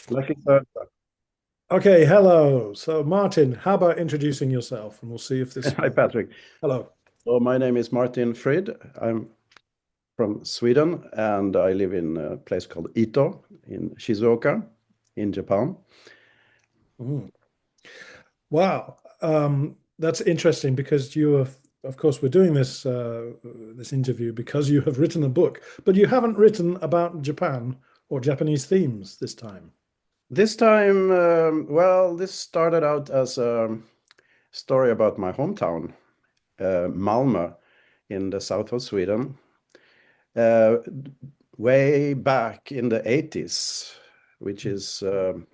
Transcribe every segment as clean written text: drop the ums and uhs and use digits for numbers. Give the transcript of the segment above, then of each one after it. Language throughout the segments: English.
Lucky third. Okay, hello. So, Martin, how about introducing yourself and we'll see if this. Hi, Patrick. Hello. So my name is Martin Frid. I'm from Sweden, and I live in a place called Ito in Shizuoka in Japan. Mm. Wow. That's interesting because you have, of course, we're doing this interview because you have written a book, but you haven't written about Japan or Japanese themes this time. This time, well, this started out as a story about my hometown, Malmö, in the south of Sweden, uh, way back in the 80s, which is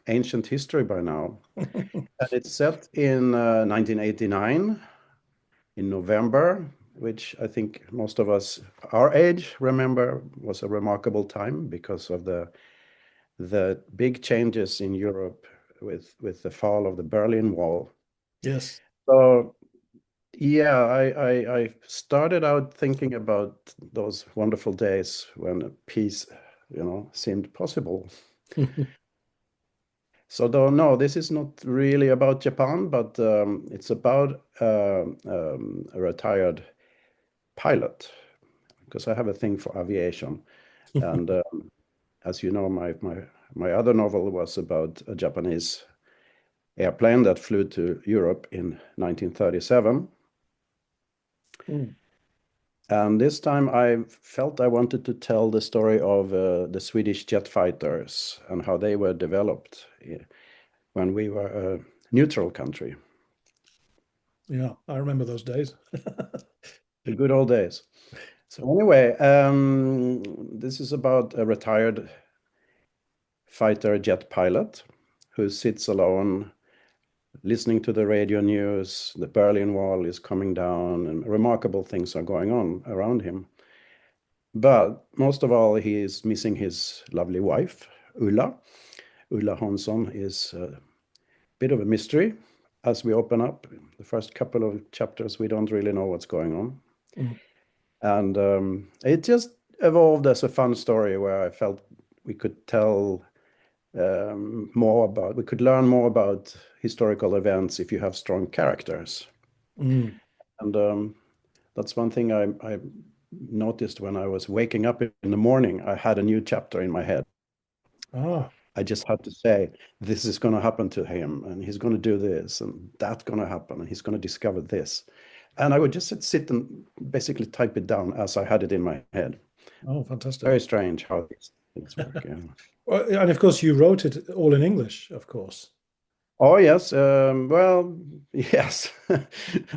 ancient history by now. And it's set in 1989 in November, which I think most of us our age remember was a remarkable time because of the big changes in Europe with the fall of the Berlin Wall. Yes. So yeah, I started out thinking about those wonderful days when peace, seemed possible. So though no, this is not really about Japan, but it's about a retired pilot because I have a thing for aviation. And as you know, my other novel was about a Japanese airplane that flew to Europe in 1937. Mm. And this time I felt I wanted to tell the story of the Swedish jet fighters and how they were developed when we were a neutral country, Yeah, I remember those days. the good old days. So anyway, this is about a retired fighter jet pilot who sits alone listening to the radio news. The Berlin Wall is coming down, and remarkable things are going on around him. But most of all, he is missing his lovely wife, Ulla. Ulla Hansson is a bit of a mystery. As we open up the first couple of chapters, we don't really know what's going on. Mm. And it just evolved as a fun story where I felt we could tell we could learn more about historical events if you have strong characters. Mm. And that's one thing I noticed when I was waking up in the morning. I had a new chapter in my head. Ah, I just had to say, this is going to happen to him, and he's going to do this, and that's going to happen, and he's going to discover this. And I would just sit and basically type it down as I had it in my head. oh, fantastic. Very strange how these things work. Yeah. Well, and of course, you wrote it all in English, of course. Oh, yes. Well, yes.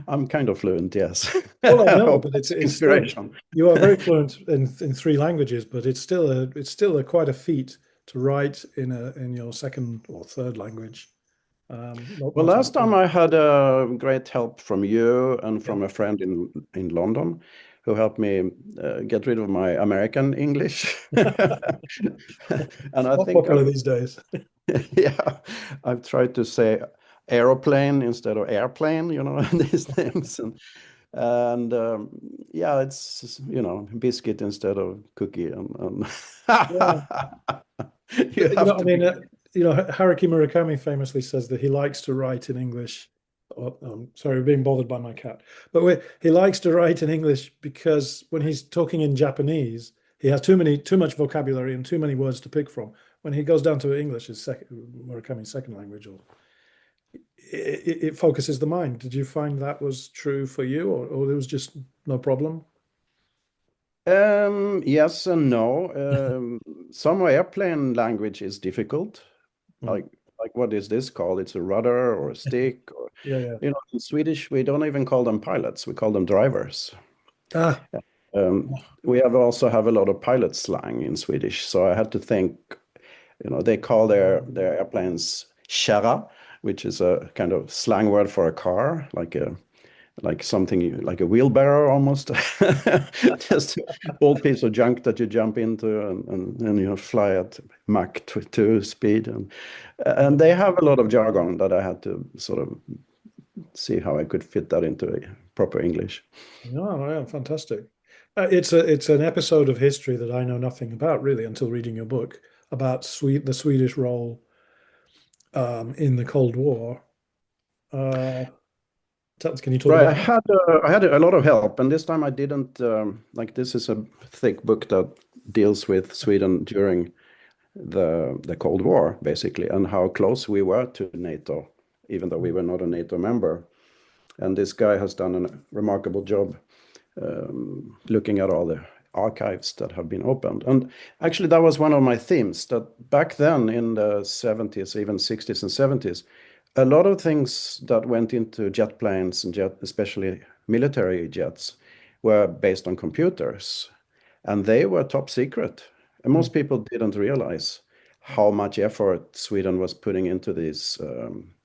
I'm kind of fluent, yes. Well, I I know, hope but that's it's still inspiration. you are very fluent in three languages, but it's still a quite a feat to write in your second or third language. Not Well, not to last time mention. I had great help from you and from a friend in London who helped me get rid of my American English. And I Not think popular these days. yeah, I've tried to say aeroplane instead of airplane, these names. And yeah, it's, biscuit instead of cookie. And Yeah, you have I to mean, be. Haruki Murakami famously says that he likes to write in English. Oh, sorry, we're being bothered by my cat. But he likes to write in English because when he's talking in Japanese, he has too much vocabulary and too many words to pick from. When he goes down to English, his Murakami's second language, or it focuses the mind. Did you find that was true for you, or there was just no problem? Yes and no. Some airplane language is difficult. Mm. Like like what is this called? It's a rudder or a stick or Yeah, yeah. in Swedish we don't even call them pilots. We call them drivers. Ah, We have also have a lot of pilot slang in Swedish. So I had to think, they call their airplanes kärra, which is a kind of slang word for a car, like something like a wheelbarrow almost. Just old piece of junk that you jump into and fly at Mach 2 speed. And they have a lot of jargon that I had to sort of see how I could fit that into a proper English. no, yeah, fantastic. It's an episode of history that I know nothing about really until reading your book about the Swedish role. in the Cold War. Uh, can you talk Right, about I that? had I had a lot of help, and this time I didn't like this is a thick book that deals with Sweden during the Cold War, basically, and how close we were to NATO, even though we were not a NATO member. And this guy has done a remarkable job looking at all the archives that have been opened. And actually, that was one of my themes that back then in the 70s, even 60s and 70s, a lot of things that went into jet planes and especially military jets, were based on computers. And they were top secret. And Mm, most people didn't realize how much effort Sweden was putting into these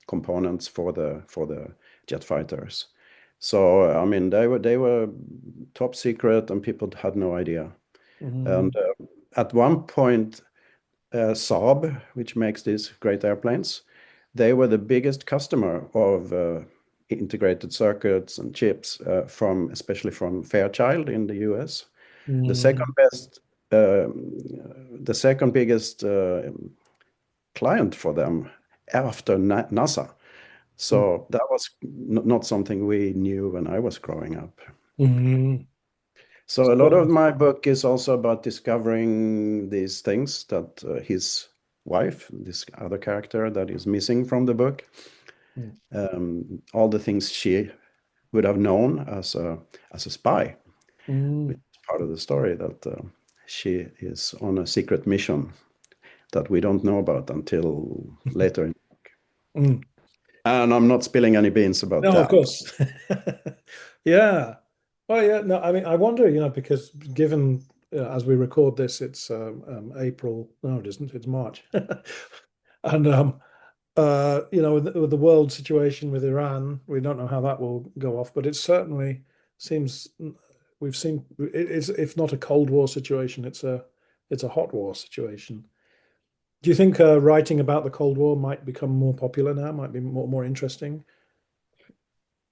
components for the jet fighters. So I mean, they were top secret, and people had no idea. And mm, at one point, Saab, which makes these great airplanes, they were the biggest customer of integrated circuits and chips especially from Fairchild in the US. The second mm, best, um, the second biggest client for them after NASA. mm, So that was not something we knew when I was growing up. mm. So a lot of So, my book is also about discovering these things that his wife, this other character that is missing from the book, mm, all the things she would have known as a spy, which mm, is part of the story that she is on a secret mission that we don't know about until later. mm. And I'm not spilling any beans about No, of that. course. Yeah. Well, yeah. No, I mean, I wonder, because given as we record this, it's April. No, it isn't. It's March. And with the world situation with Iran, we don't know how that will go off, but it certainly seems we've seen it's if not a Cold War situation, it's a hot war situation. Do you think writing about the Cold War might become more popular now, might be more interesting?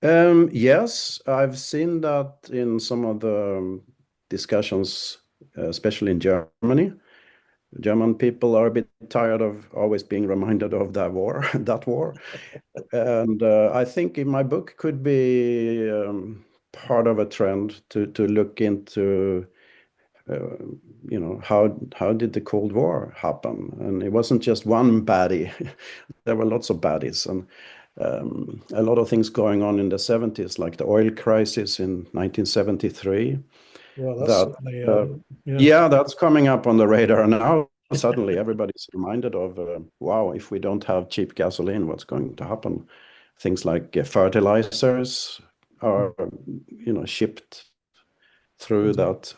Yes, I've seen that in some of the discussions, especially in Germany. German people are a bit tired of always being reminded of that war, that war. And I think in my book could be part of a trend to look into, uh, how did the Cold War happen? And it wasn't just one baddie. There were lots of baddies, and a lot of things going on in the 70s, like the oil crisis in 1973. Well, that's That, certainly uh, yeah. yeah, that's coming up on the radar now. Suddenly, everybody's reminded of, wow, if we don't have cheap gasoline, what's going to happen? Things like fertilizers are, shipped through that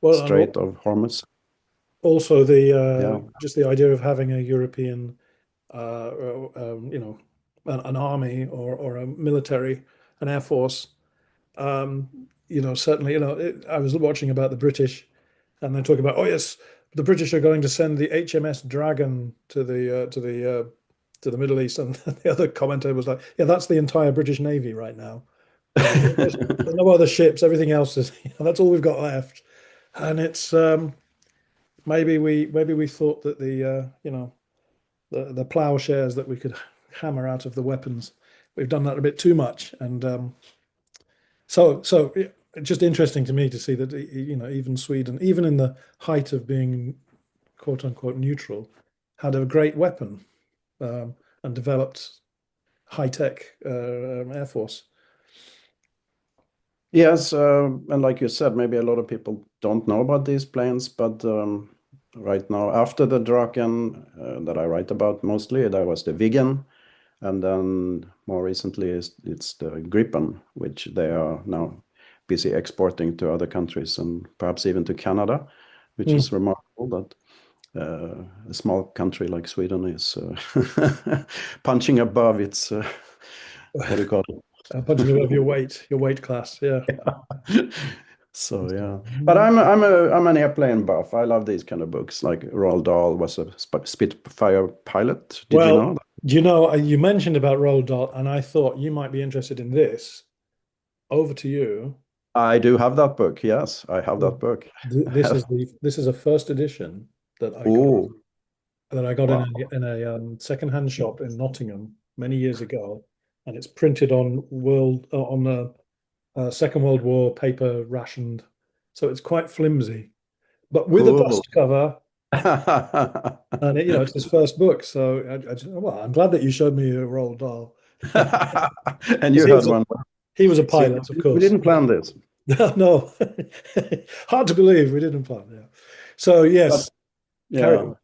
Well, and Strait of Hormuz. also the Yeah. just the idea of having a European, an army or a military, an air force. Certainly, I was watching about the British, and they're talking about, oh yes, the British are going to send the HMS Dragon to the Middle East, and the other commentator was like, yeah, that's the entire British Navy right now. There's no other ships. Everything else is, that's all we've got left. And it's maybe we thought that the plowshares that we could hammer out of the weapons, we've done that a bit too much. And it's just interesting to me to see that even Sweden, even in the height of being quote unquote neutral, had a great weapon, and developed high tech air force. Yes, and like you said, maybe a lot of people don't know about these planes, but right now, after the Draken that I write about mostly, there was the Viggen, and then more recently it's the Gripen, which they are now busy exporting to other countries and perhaps even to Canada, which is Mm. remarkable that a small country like Sweden is punching above its, what do you call Punching above it? your weight class. Yeah. So yeah, but Mm. I'm an airplane buff. I love these kind of books. Like Roald Dahl was a Spitfire pilot. Did you know Well, that? you mentioned about Roald Dahl, and I thought you might be interested in this. Over to you. I do have that book. Yes, I have that book. This is a first edition that I got. Oh, that I got Wow. in a second-hand shop in Nottingham many years ago, and it's printed on Second World War paper rationed, so it's quite flimsy, but with a Cool. dust cover. And it's his first book, so well, I'm glad that you showed me a Roald Dahl. And Because you had one. he was a So pilot, of we course. didn't plan this. No, hard to believe we didn't plan. Yeah. So But yes, carry yeah. on.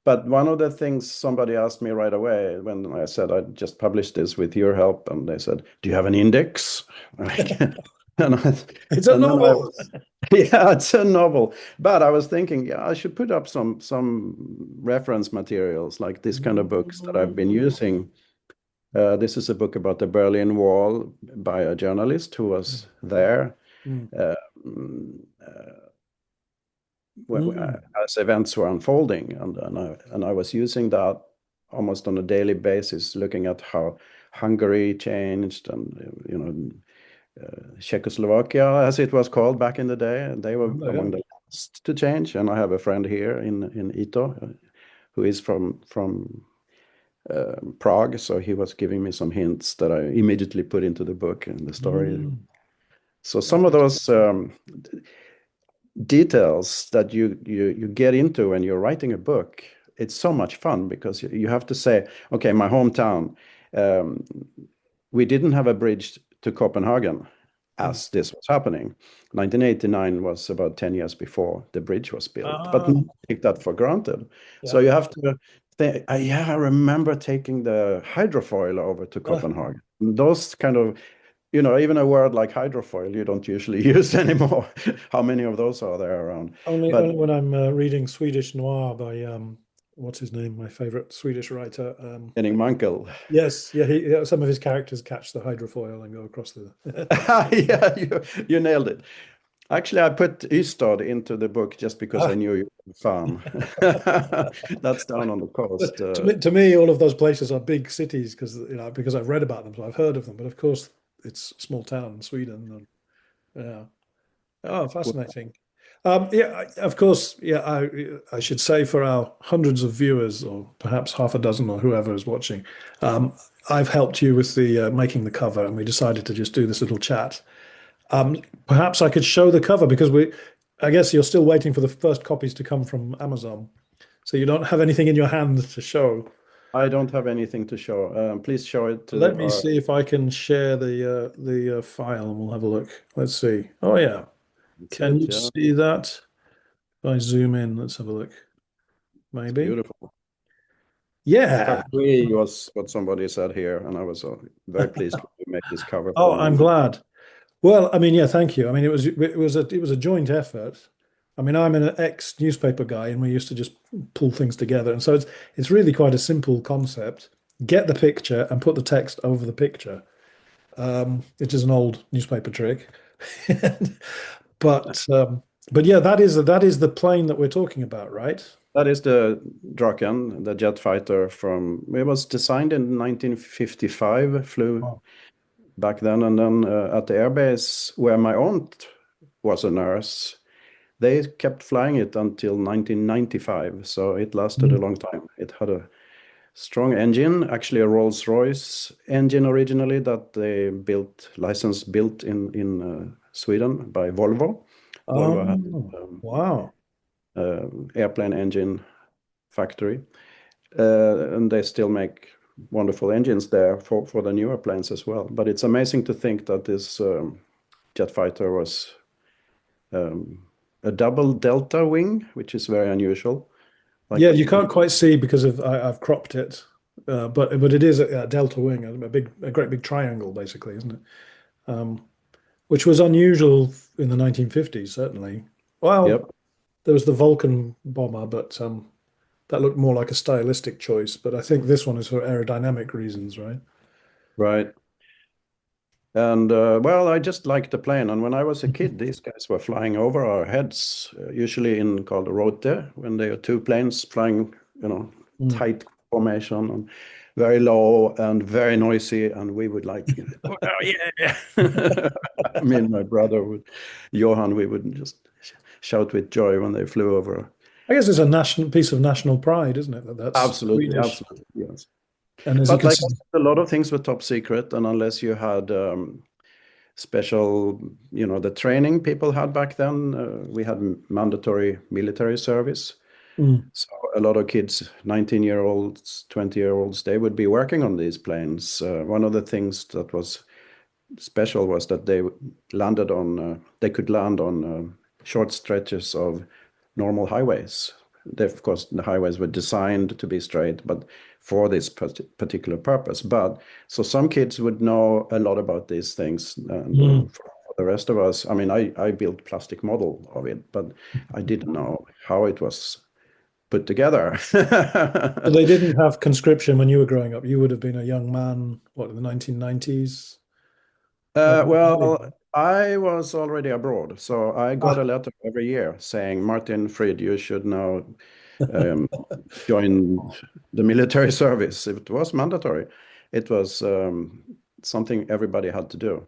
But one of the things somebody asked me right away when I said I just published this with your help, and they said, "Do you have an index?" And I, It's a and then I novel. was, yeah, it's a novel. But I was thinking, yeah, I should put up some reference materials like this kind of books that I've been using. This is a book about the Berlin Wall by a journalist who was there. Mm, Uh, mm, uh, mm, as events were unfolding, and I was using that almost on a daily basis, looking at how Hungary changed, and Czechoslovakia, as it was called back in the day, and they were oh, yeah. among the last to change. And I have a friend here in Ito, who is from Prague, so he was giving me some hints that I immediately put into the book and the story. Mm. So some of those details that you get into when you're writing a book, it's so much fun because you have to say, okay, my hometown, um, we didn't have a bridge to Copenhagen Mm. as this was happening. 1989 was about 10 years before the bridge was built, but Ah, not take that for granted. So yeah. you have to think, yeah, I remember taking the hydrofoil over to Uh, Copenhagen. Those kind of, even a word like hydrofoil, you don't usually use anymore. How many of those are there around? But only when I'm reading Swedish noir by what's his name, my favorite Swedish writer. Henning Mankell. Yes, yeah, some of his characters catch the hydrofoil and go across the. Yeah, you nailed it. Actually, I put Ystad into the book just because I Ah, knew you were a fan. That's down on the coast. to me, all of those places are big cities because because I've read about them, so I've heard of them. But of course, it's a small town in Sweden. And, yeah. Oh, fascinating. Yeah, of course. Yeah, I should say for our hundreds of viewers, or perhaps half a dozen, or whoever is watching, um, I've helped you with the making the cover, and we decided to just do this little chat. Perhaps I could show the cover because I guess you're still waiting for the first copies to come from Amazon, so you don't have anything in your hand to show. I don't have anything to show. Please show it to Let me our. see if I can share the file, and we'll have a look. Let's see. Oh yeah, That's can it. you Yeah, see that? If I zoom in, let's have a look. it's Maybe. beautiful. Yeah. Factory was what somebody said here, and I was very pleased to make this cover Oh, for I'm me. glad. Well, I mean, yeah, thank you. I mean, it was a joint effort. I mean, I'm an ex-newspaper guy, and we used to just pull things together, and so it's really quite a simple concept. Get the picture and put the text over the picture. It is an old newspaper trick, but um, but yeah, that is the plane that we're talking about, right? That is the Draken, the jet fighter from. It was designed in 1955, flew Oh. back then, and then at the airbase where my aunt was a nurse, they kept flying it until 1995, so it lasted a Mm. long time. It had a strong engine, actually a Rolls-Royce engine originally that they licensed built in Sweden by Volvo. Volvo had Oh, wow. airplane engine factory, and they still make wonderful engines there for the newer planes as well. But it's amazing to think that this jet fighter was um, a double delta wing, which is very unusual. Like, Yeah, you can't quite see because I've cropped it, but it is a delta wing, a great big triangle, basically, isn't it? Um, which was unusual in the 1950s, certainly. Well, yep, there was the Vulcan bomber, but that looked more like a stylistic choice. But I think this one is for aerodynamic reasons, right? right. And well, I just liked the plane. And when I was a kid, these guys were flying over our heads, usually in called a rote, when there are two planes flying, Mm. tight formation and very low and very noisy. And we would like, oh, yeah. Me and my brother Johan, we would just shout with joy when they flew over. I guess it's a national piece of national pride, isn't it? That's Absolutely, Swedish. absolutely, yes. And as you But can like I see, said, a lot of things were top secret, and unless you had special, the training people had back then, we had mandatory military service. mm, So a lot of kids, 19-year-olds, 20-year-olds, they would be working on these planes. One of the things that was special was that they could land on short stretches of normal highways. Of course, the highways were designed to be straight, but for this particular purpose. But so some kids would know a lot about these things, and mm. for the rest of us, I mean, I built plastic model of it, but I didn't know how it was put together. So they didn't have conscription when you were growing up. You would have been a young man, what, in the 1990s? Early. Well, I was already abroad, so I got Ah, a letter every year saying, Martin Frid, you should now um, join the military service. It was mandatory. It was something everybody had to do.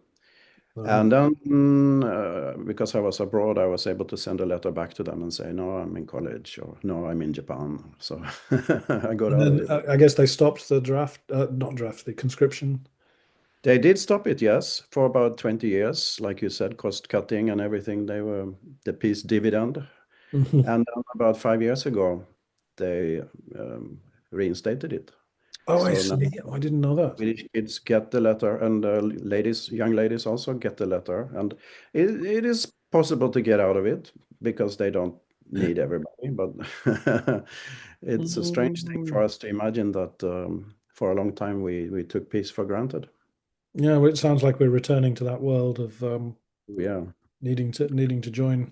no. And then, because I was abroad, I was able to send a letter back to them and say, no, I'm in college, or no, I'm in Japan. So I got And out of then it. I guess they stopped the draft, not draft, the conscription. They did stop it, yes, for about 20 years. Like you said, cost cutting and everything, they were the peace dividend. Mhm. And then about 5 years ago, they reinstated it. Oh, I So now see. Oh, I didn't know that. Swedish kids get the letter, and young ladies also get the letter. And it is possible to get out of it because they don't need everybody. But it's a strange thing for Mm. us to imagine that for a long time we took peace for granted. Yeah, well, it sounds like we're returning to that world of Yeah. needing to join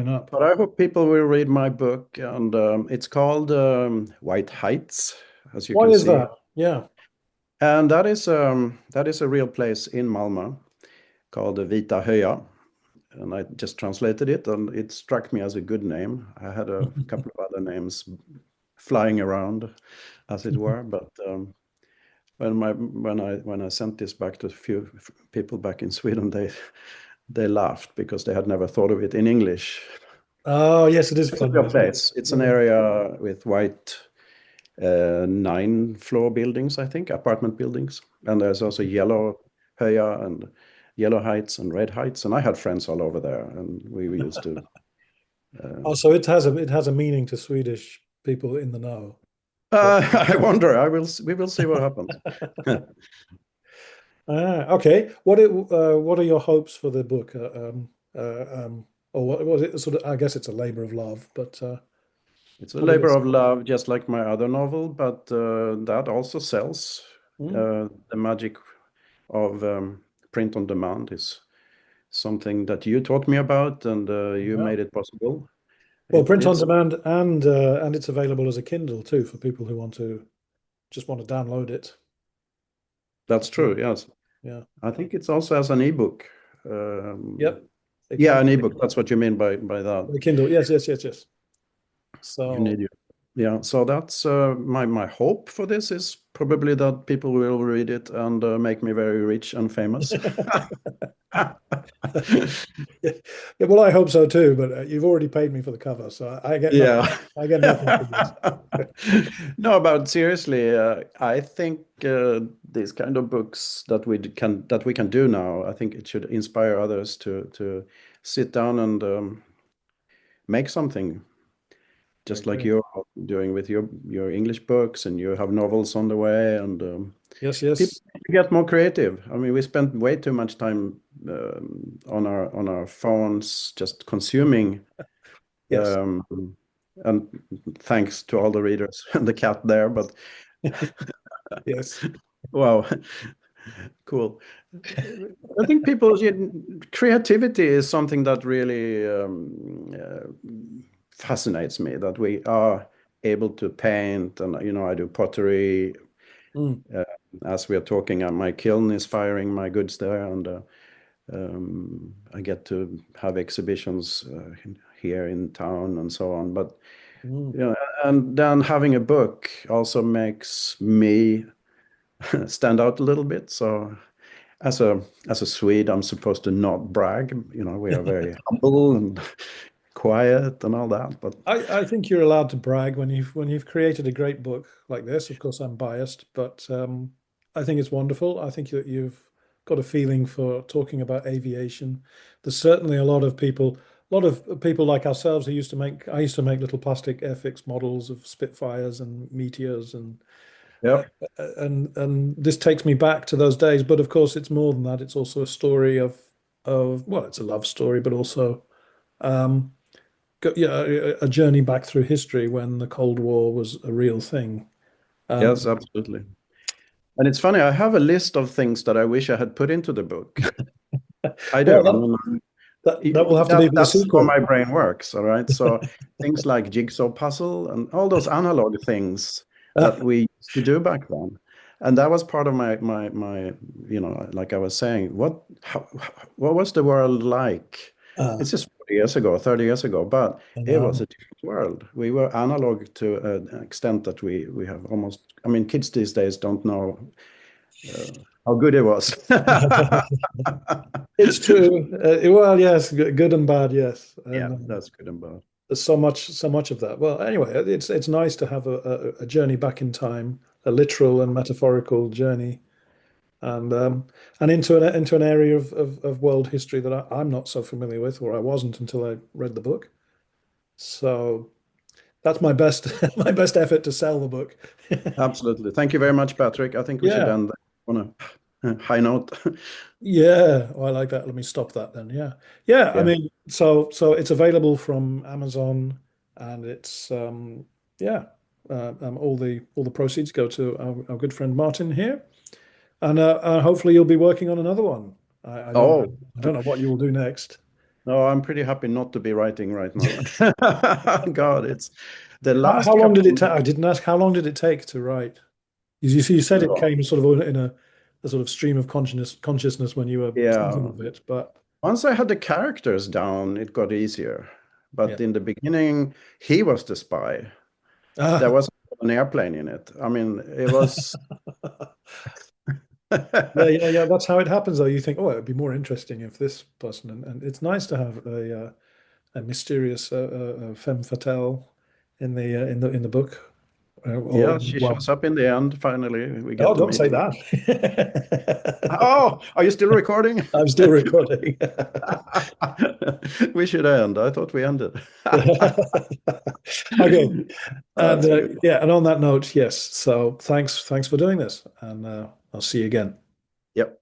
up. But I hope people will read my book, and it's called White Heights, as you Why can is see. that? Yeah. And that is a real place in Malmö called Vita Höja. And I just translated it, and it struck me as a good name. I had a couple of other names flying around, as it were. But when I sent this back to a few people back in Sweden, they laughed because they had never thought of it in English. Oh, yes, it is It's a funny, real isn't it? place. It's an Yeah. area with white 9-floor buildings, I think, apartment buildings. And there's also yellow Höja and yellow heights and red heights. And I had friends all over there, and we used to. Oh, Um, so it has a meaning to Swedish people in the know. But I wonder. We will see what happens. okay. What are your hopes for the book? Or what was it? Sort of, I guess it's a labor of love, but It's a what are labor the of love, just like my other novel, but that also sells. Hmm. The magic of print on demand is something that you taught me about, and you Yeah. made it possible. Well, print on It's demand and it's available as a Kindle too for people who want to download it. That's true. Mm. Yes, Yeah. I think it's also as an ebook. Um, Yep. It yeah, can an be ebook. That's what you mean by that. the Kindle. Yes, yes, yes, yes. You So need you. Yeah. So that's my hope for this is probably that people will read it and make me very rich and famous. yeah, yeah, well, I hope so too, but you've already paid me for the cover, so I get nothing. Yeah. I get nothing for this. No, but seriously, I think these kind of books that we can do now, I think it should inspire others to sit down and make something, I just like agree. you're doing with your English books, and you have novels on the way, and Yes, people yes, need to get more creative. I mean, we spend way too much time on our phones, just consuming. yes, Um, and thanks to all the readers and the cat there, but yes. wow, cool. I think creativity is something that really fascinates me, that we are able to paint, and I do pottery. Mm, uh, as we are talking, my kiln is firing my goods there, and I get to have exhibitions here in town and so on. But mm. yeah, and then having a book also makes me stand out a little bit. So as a Swede, I'm supposed to not brag. We are very humble, and quiet and all that. But I think you're allowed to brag when you've created a great book like this. Of course, I'm biased, but I think it's wonderful. I think that you've got a feeling for talking about aviation. There's certainly a lot of people like ourselves who used to make. I used to make little plastic airfix models of Spitfires and Meteors, uh, yep, and this takes me back to those days. But of course, it's more than that. It's also a story of well, it's a love story, but also. Um, yeah, a journey back through history when the Cold War was a real thing. yes, Um, absolutely. And it's funny, I have a list of things that I wish I had put into the book. I well, do. I mean, that will have to be for the that's how sequel. my brain works, all right? So things like jigsaw puzzle and all those analog things that we used to do back then. And that was part of my, like I was saying, what was the world like? Uh, It's just 40 years ago, 30 years ago, but I it was know. a different world. We were analog to an extent that we have almost, I mean, kids these days don't know how good it was. It's true. Well, yes, good and bad, yes. Yeah, And that's good and bad. there's so much of that. Well, anyway, it's nice to have a journey back in time, a literal and metaphorical journey, and into an area of world history that I'm not so familiar with, or I wasn't until I read the book. So that's my best my best effort to sell the book. Absolutely. Thank you very much, Patrick. I think we should Yeah. end on a high note. Yeah. Oh, I like that. Let me stop that then. Yeah. Yeah. I Yeah. mean, so it's available from Amazon and it's yeah. All the proceeds go to our good friend Martin here. And hopefully you'll be working on another one. Oh, I don't know what you will do next. no, I'm pretty happy not to be writing right now. God, it's the How last long did it couple. take? I didn't ask how long did it take to write? You said it Oh, came sort of in a sort of stream of consciousness when you were thinking yeah. of it, but Once I had the characters down, it got easier. yeah. But in the beginning, he was the spy. There Ah, was an airplane in it. I mean, it was. yeah. That's how it happens, though. You think, oh, it'd be more interesting if this person, and it's nice to have a mysterious femme fatale in the book. Yeah, she Well, shows up in the end. Finally, we get oh, to don't meet say her. that. Oh, are you still recording? I'm still recording. We should end. I thought we ended. Okay, and That's good. yeah, and on that note, yes. So thanks for doing this, and I'll see you again. Yep.